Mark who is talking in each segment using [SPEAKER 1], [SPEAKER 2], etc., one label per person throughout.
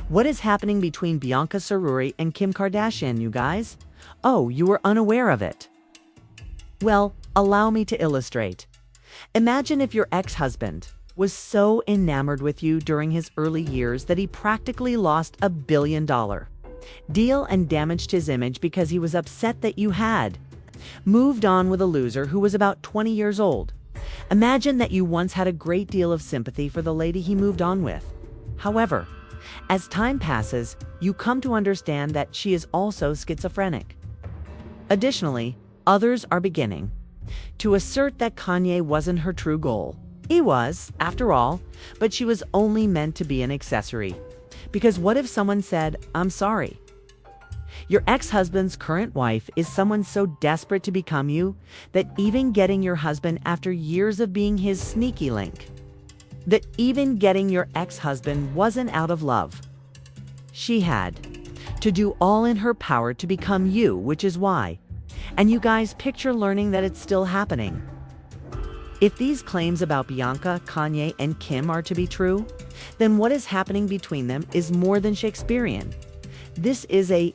[SPEAKER 1] What is happening between Bianca Censori and Kim Kardashian, you guys? Oh, you were unaware of it. Well, allow me to illustrate. Imagine if your ex-husband was so enamored with you during his early years that he practically lost a $1 billion deal and damaged his image because he was upset that you had moved on with a loser who was about 20 years old. Imagine that you once had a great deal of sympathy for the lady he moved on with. However, as time passes, you come to understand that she is also schizophrenic. Additionally, others are beginning to assert that Kanye wasn't her true goal. He was, after all, but she was only meant to be an accessory. Because what if someone said, "I'm sorry"? Your ex-husband's current wife is someone so desperate to become you that even getting your husband after years of being his sneaky link, that even getting your ex-husband wasn't out of love. She had to do all in her power to become you, which is why. And you guys picture learning that it's still happening. If these claims about Bianca, Kanye, and Kim are to be true, then what is happening between them is more than Shakespearean. This is a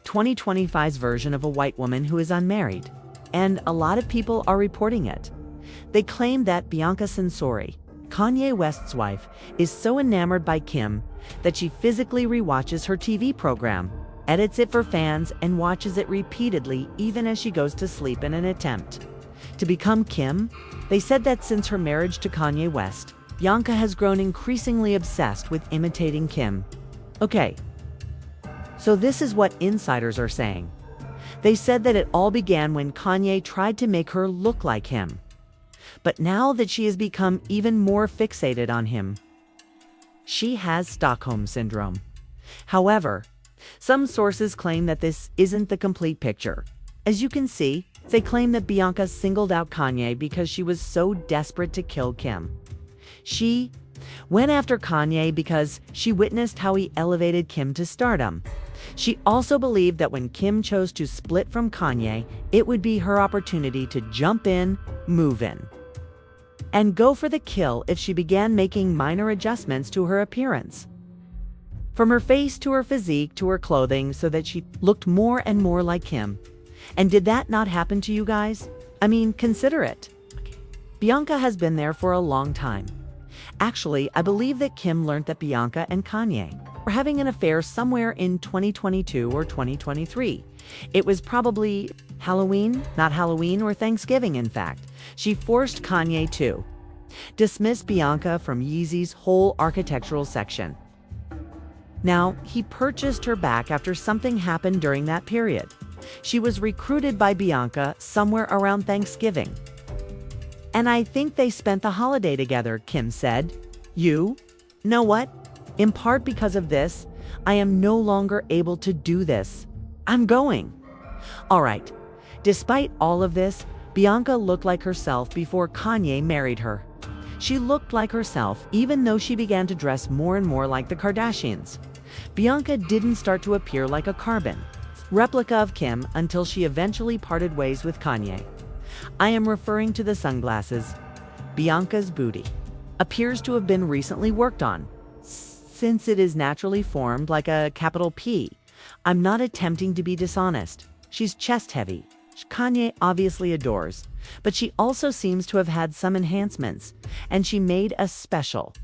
[SPEAKER 1] 2025's version of a white woman who is unmarried, and a lot of people are reporting it. They claim that Bianca Censori, Kanye West's wife, is so enamored by Kim that she physically rewatches her TV program, edits it for fans, and watches it repeatedly even as she goes to sleep in an attempt to become Kim. They said that since her marriage to Kanye West, Bianca has grown increasingly obsessed with imitating Kim. Okay, so this is what insiders are saying. They said that it all began when Kanye tried to make her look like him. But now that she has become even more fixated on him, she has Stockholm Syndrome. However, some sources claim that this isn't the complete picture. As you can see, they claim that Bianca singled out Kanye because she was so desperate to kill Kim. She went after Kanye because she witnessed how he elevated Kim to stardom. She also believed that when Kim chose to split from Kanye, it would be her opportunity to jump in, move in, and go for the kill if she began making minor adjustments to her appearance. From her face to her physique to her clothing, so that she looked more and more like Kim. And did that not happen to you guys? I mean, consider it. Bianca has been there for a long time. Actually, I believe that Kim learned that Bianca and Kanye were having an affair somewhere in 2022 or 2023. It was probably Halloween, not Halloween or Thanksgiving, in fact. She forced Kanye to dismiss Bianca from Yeezy's whole architectural section. Now, he purchased her back after something happened during that period. She was recruited by Bianca somewhere around Thanksgiving. And I think they spent the holiday together, Kim said. You know what? In part because of this, I am no longer able to do this. I'm going. All right. Despite all of this, Bianca looked like herself before Kanye married her. She looked like herself even though she began to dress more and more like the Kardashians. Bianca didn't start to appear like a carbon replica of Kim until she eventually parted ways with Kanye. I am referring to the sunglasses. Bianca's booty appears to have been recently worked on. Since it is naturally formed like a capital P, I'm not attempting to be dishonest. She's chest heavy. Kanye obviously adores, but she also seems to have had some enhancements, and she made a special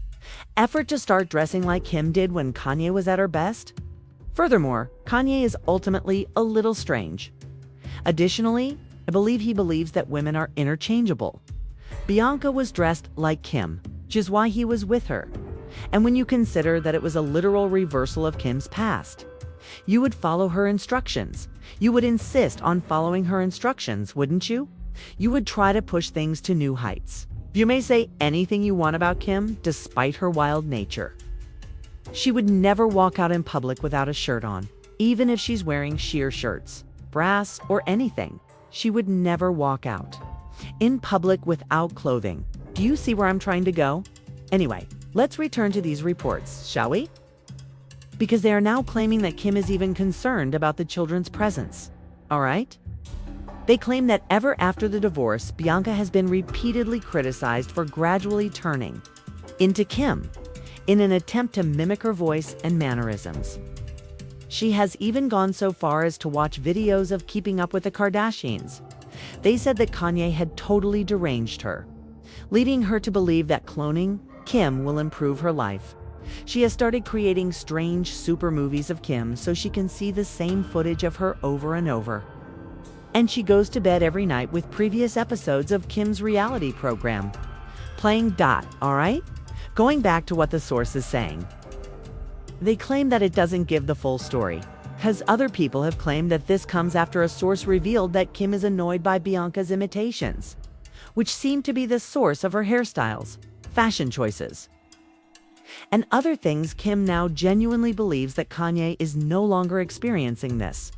[SPEAKER 1] effort to start dressing like Kim did when Kanye was at her best. Furthermore, Kanye is ultimately a little strange. Additionally, I believe he believes that women are interchangeable. Bianca was dressed like Kim, which is why he was with her. And when you consider that it was a literal reversal of Kim's past, you would follow her instructions. You would insist on following her instructions, wouldn't you? You would try to push things to new heights. You may say anything you want about Kim, despite her wild nature. She would never walk out in public without a shirt on, even if she's wearing sheer shirts, brass, or anything. She would never walk out in public without clothing. Do you see where I'm trying to go? Anyway, let's return to these reports, shall we? Because they are now claiming that Kim is even concerned about the children's presence. All right? They claim that ever after the divorce, Bianca has been repeatedly criticized for gradually turning into Kim. in an attempt to mimic her voice and mannerisms. She has even gone so far as to watch videos of Keeping Up with the Kardashians. They said that Kanye had totally deranged her, leading her to believe that cloning Kim will improve her life. She has started creating strange super movies of Kim so she can see the same footage of her over and over. And she goes to bed every night with previous episodes of Kim's reality program playing. All right? Going back to what the source is saying. They claim that it doesn't give the full story, because other people have claimed that this comes after a source revealed that Kim is annoyed by Bianca's imitations, which seem to be the source of her hairstyles, fashion choices, and other things. Kim now genuinely believes that Kanye is no longer experiencing this.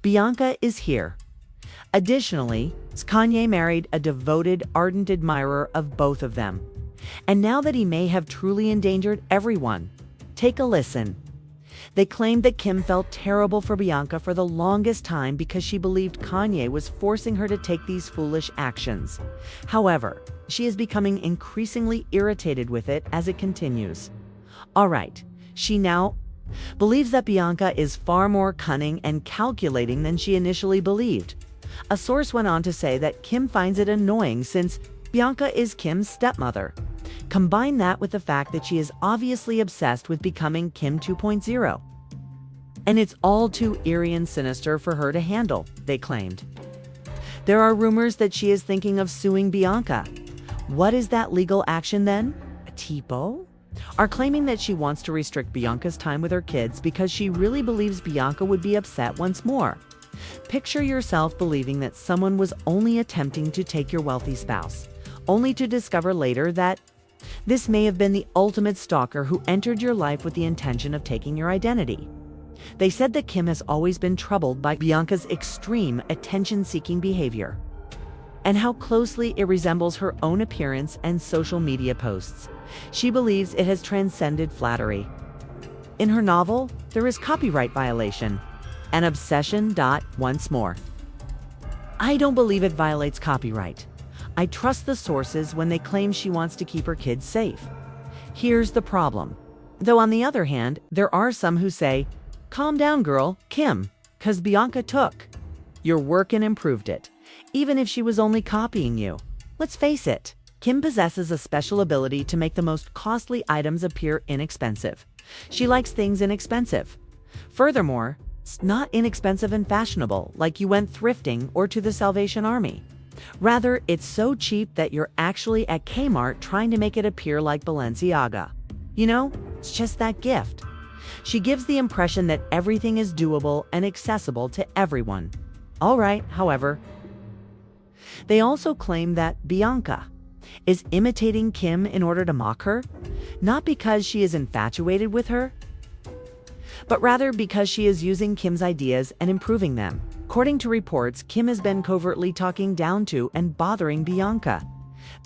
[SPEAKER 1] Bianca is here. Additionally, Kanye married a devoted, ardent admirer of both of them. And now that he may have truly endangered everyone, take a listen. They claimed that Kim felt terrible for Bianca for the longest time because she believed Kanye was forcing her to take these foolish actions. However, she is becoming increasingly irritated with it as it continues. All right, she now believes that Bianca is far more cunning and calculating than she initially believed. A source went on to say that Kim finds it annoying since Bianca is Kim's stepmother. Combine that with the fact that she is obviously obsessed with becoming Kim 2.0. And it's all too eerie and sinister for her to handle, they claimed. There are rumors that she is thinking of suing Bianca. What is that legal action then? Tipo are claiming that she wants to restrict Bianca's time with her kids because she really believes Bianca would be upset once more. Picture yourself believing that someone was only attempting to take your wealthy spouse, only to discover later that this may have been the ultimate stalker who entered your life with the intention of taking your identity. They said that Kim has always been troubled by Bianca's extreme attention-seeking behavior and how closely it resembles her own appearance and social media posts. She believes it has transcended flattery. In her novel, there is copyright violation, an obsession. Once more, I don't believe it violates copyright. I trust the sources when they claim she wants to keep her kids safe. Here's the problem. Though on the other hand, there are some who say, calm down girl, Kim, 'cause Bianca took your work and improved it, even if she was only copying you. Let's face it, Kim possesses a special ability to make the most costly items appear inexpensive. She likes things inexpensive. Furthermore, it's not inexpensive and fashionable like you went thrifting or to the Salvation Army. Rather, it's so cheap that you're actually at Kmart trying to make it appear like Balenciaga. You know, it's just that gift. She gives the impression that everything is doable and accessible to everyone. All right, however, they also claim that Bianca is imitating Kim in order to mock her, not because she is infatuated with her, but rather because she is using Kim's ideas and improving them. According to reports, Kim has been covertly talking down to and bothering Bianca,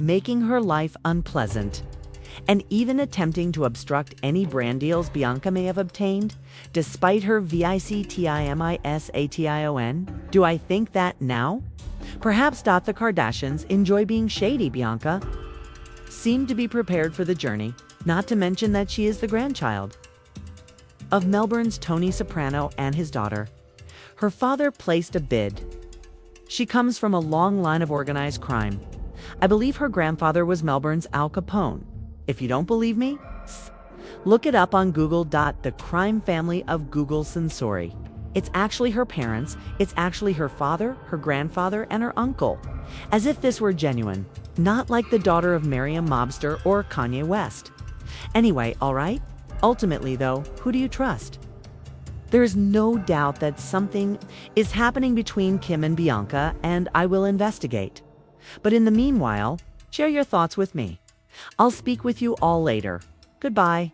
[SPEAKER 1] making her life unpleasant, and even attempting to obstruct any brand deals Bianca may have obtained, despite her victimisation. Do I think that now? Perhaps. The Kardashians enjoy being shady. Bianca seemed to be prepared for the journey, not to mention that she is the grandchild of Melbourne's Tony Soprano and his daughter. Her father placed a bid. She comes from a long line of organized crime. I believe her grandfather was Melbourne's Al Capone. If you don't believe me, look it up on Google. The crime family of Bianca Censori. It's actually her parents, it's actually her father, her grandfather, and her uncle. As if this were genuine, not like the daughter of Miriam Mobster or Kanye West. Anyway, all right? Ultimately, though, who do you trust? There's no doubt that something is happening between Kim and Bianca, and I will investigate. But in the meanwhile, share your thoughts with me. I'll speak with you all later. Goodbye.